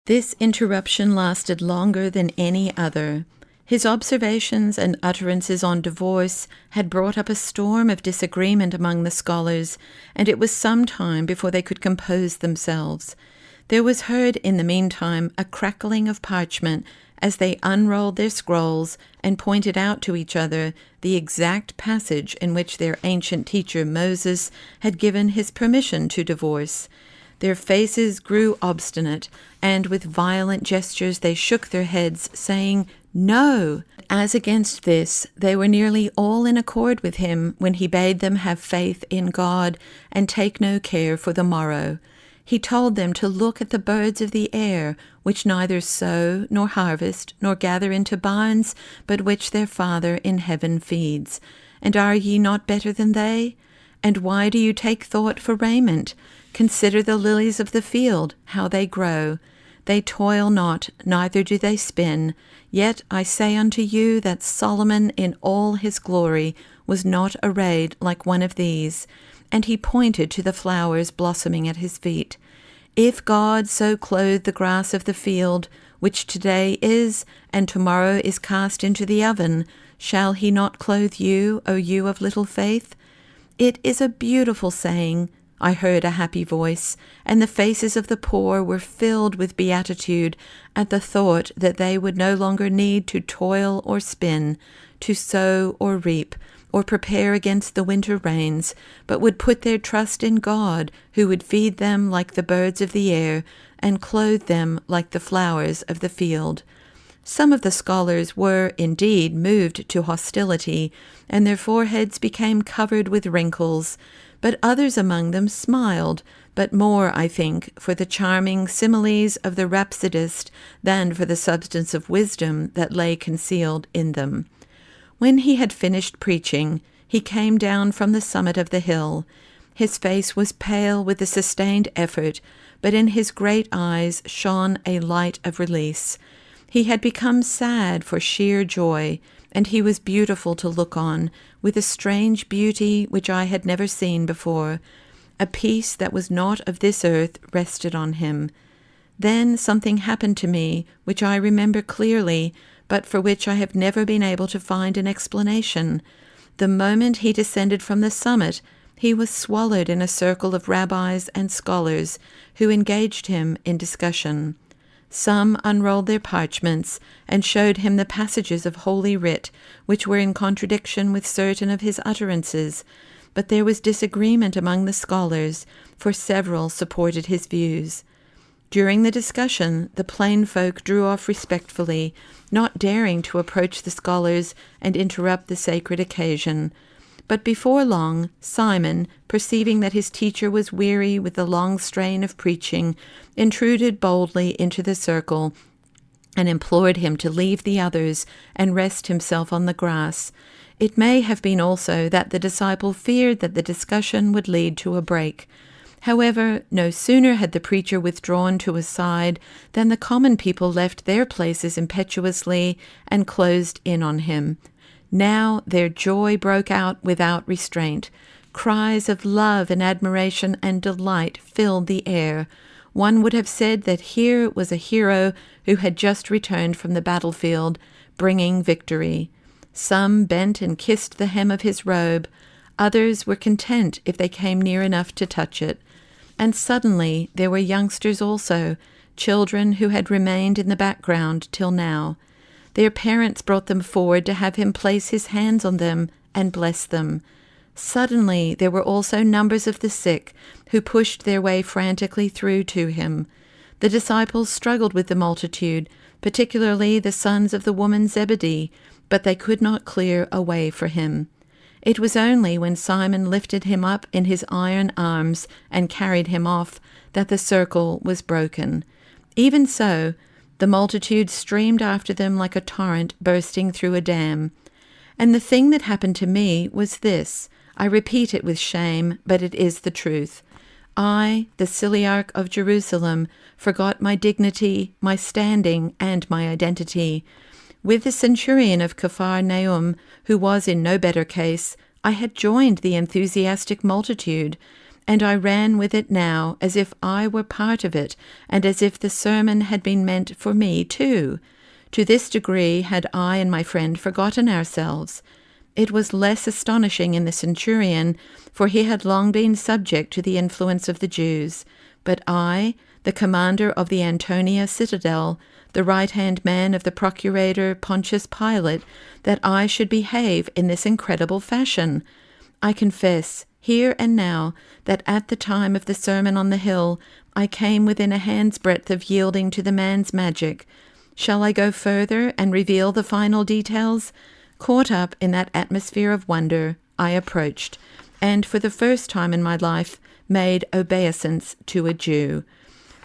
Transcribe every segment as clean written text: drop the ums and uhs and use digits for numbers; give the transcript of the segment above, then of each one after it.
This interruption lasted longer than any other. His observations and utterances on divorce had brought up a storm of disagreement among the scholars, and it was some time before they could compose themselves. There was heard in the meantime a crackling of parchment as they unrolled their scrolls and pointed out to each other the exact passage in which their ancient teacher Moses had given his permission to divorce. Their faces grew obstinate, and with violent gestures they shook their heads, saying, "No!" As against this, they were nearly all in accord with him when he bade them have faith in God and take no care for the morrow. He told them to look at the birds of the air, which neither sow nor harvest nor gather into barns, but which their Father in heaven feeds. And are ye not better than they? And why do you take thought for raiment? Consider the lilies of the field, how they grow. They toil not, neither do they spin. Yet I say unto you that Solomon in all his glory was not arrayed like one of these. And he pointed to the flowers blossoming at his feet. If God so clothe the grass of the field, which today is, and tomorrow is cast into the oven, shall he not clothe you, O you of little faith? It is a beautiful saying. I heard a happy voice, and the faces of the poor were filled with beatitude at the thought that they would no longer need to toil or spin, to sow or reap, or prepare against the winter rains, but would put their trust in God, who would feed them like the birds of the air, and clothe them like the flowers of the field. Some of the scholars were, indeed, moved to hostility, and their foreheads became covered with wrinkles, but others among them smiled, but more, I think, for the charming similes of the rhapsodist than for the substance of wisdom that lay concealed in them. When he had finished preaching, he came down from the summit of the hill. His face was pale with the sustained effort, but in his great eyes shone a light of release. He had become sad for sheer joy, and he was beautiful to look on, with a strange beauty which I had never seen before. A peace that was not of this earth rested on him. Then something happened to me which I remember clearly, but for which I have never been able to find an explanation. The moment he descended from the summit, he was swallowed in a circle of rabbis and scholars who engaged him in discussion. Some unrolled their parchments and showed him the passages of Holy Writ which were in contradiction with certain of his utterances, but there was disagreement among the scholars, for several supported his views. During the discussion, the plain folk drew off respectfully, not daring to approach the scholars and interrupt the sacred occasion. But before long, Simon, perceiving that his teacher was weary with the long strain of preaching, intruded boldly into the circle and implored him to leave the others and rest himself on the grass. It may have been also that the disciple feared that the discussion would lead to a break. However, no sooner had the preacher withdrawn to a side than the common people left their places impetuously and closed in on him. Now their joy broke out without restraint. Cries of love and admiration and delight filled the air. One would have said that here was a hero who had just returned from the battlefield, bringing victory. Some bent and kissed the hem of his robe. Others were content if they came near enough to touch it. And suddenly there were youngsters also, children who had remained in the background till now. Their parents brought them forward to have him place his hands on them and bless them. Suddenly there were also numbers of the sick who pushed their way frantically through to him. The disciples struggled with the multitude, particularly the sons of the woman Zebedee, but they could not clear a way for him. It was only when Simon lifted him up in his iron arms and carried him off that the circle was broken. Even so, the multitude streamed after them like a torrent bursting through a dam. And the thing that happened to me was this. I repeat it with shame, but it is the truth. I, the Syriarch of Jerusalem, forgot my dignity, my standing, and my identity. With the centurion of Capharnaum, who was in no better case, I had joined the enthusiastic multitude, and I ran with it now as if I were part of it, and as if the sermon had been meant for me too. To this degree had I and my friend forgotten ourselves. It was less astonishing in the centurion, for he had long been subject to the influence of the Jews. But I, the commander of the Antonia citadel, the right-hand man of the procurator Pontius Pilate, that I should behave in this incredible fashion. I confess, here and now, that at the time of the Sermon on the Hill, I came within a hand's breadth of yielding to the man's magic. Shall I go further and reveal the final details? Caught up in that atmosphere of wonder, I approached, and for the first time in my life made obeisance to a Jew.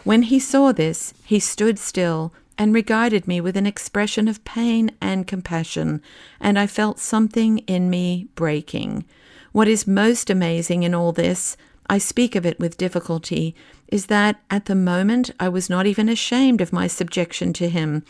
When he saw this, he stood still and regarded me with an expression of pain and compassion, and I felt something in me breaking. What is most amazing in all this, I speak of it with difficulty, is that at the moment I was not even ashamed of my subjection to him.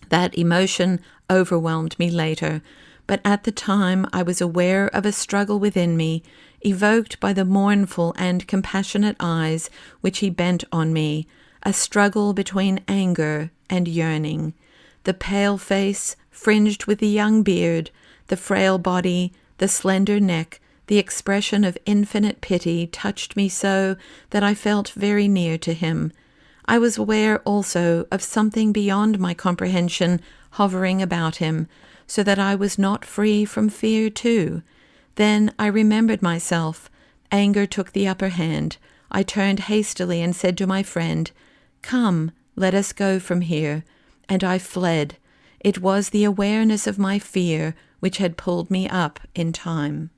That emotion overwhelmed me later, but at the time I was aware of a struggle within me, evoked by the mournful and compassionate eyes which he bent on me, a struggle between anger and yearning. The pale face, fringed with the young beard, the frail body, the slender neck, the expression of infinite pity touched me so that I felt very near to him. I was aware also of something beyond my comprehension hovering about him, so that I was not free from fear too. Then I remembered myself. Anger took the upper hand. I turned hastily and said to my friend, "Come, let us go from here." And I fled. It was the awareness of my fear which had pulled me up in time.